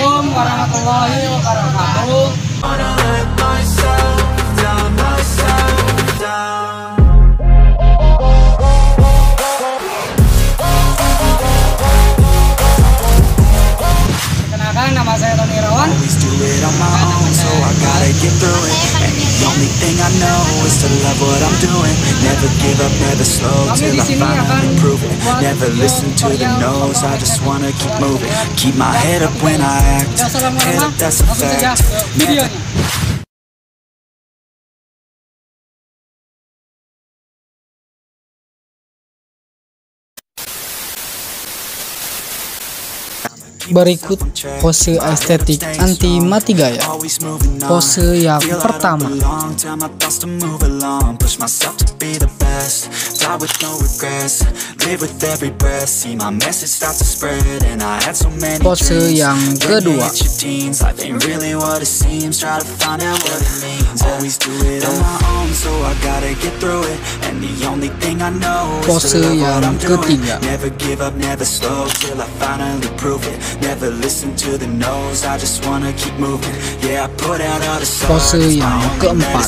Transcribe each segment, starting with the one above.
Assalamualaikum warahmatullahi wabarakatuh. Perkenalkan, nama saya Toni Irawan. Kami di sini akan Tidak lama-lama, langsung saja videonya. Berikut pose estetik anti mati gaya. Pose yang pertama. Pose yang kedua. Pose yang ketiga. Never listen to the no's, I just wanna keep moving. Yeah, I put out all the songs. Pose yang keempat.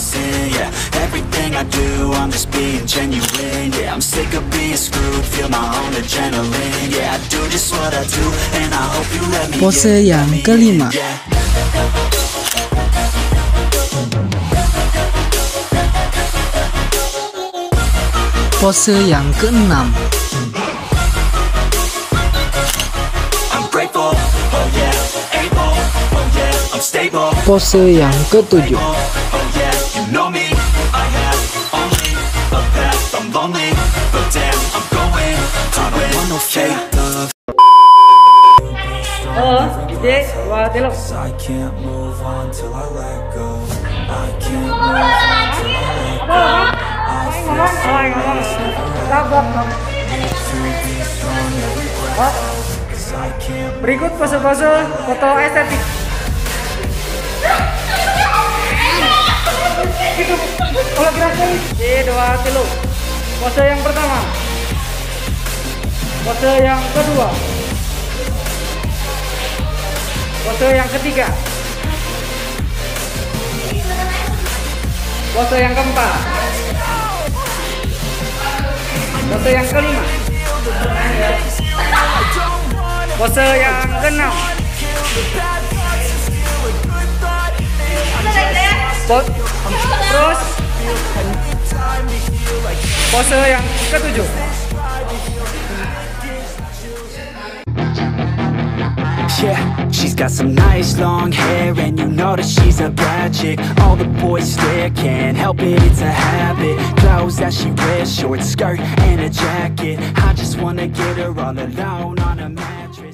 Yeah, everything I do, I'm just being genuine. Yeah, I'm sick of being screwed, feel my own adrenaline. Yeah, I do just what I do, and I hope you let me. Pose yang kelima. Pose yang keenam. Pose yang ketujuh. Halo, DJ, dua telok. Berikut pose-pose foto estetik. Itu kalau gerakan dua kilo. Pose yang pertama, pose yang kedua, pose yang ketiga, pose yang keempat, pose yang kelima, pose yang keenam, terus pose yang ketujuh. Yeah, she's got some nice long hair, and you know that she's a bad chick. All the boys stare, can't help it, it's a habit. Clothes that she wears, short skirt and a jacket. I just wanna get her all alone on a mattress.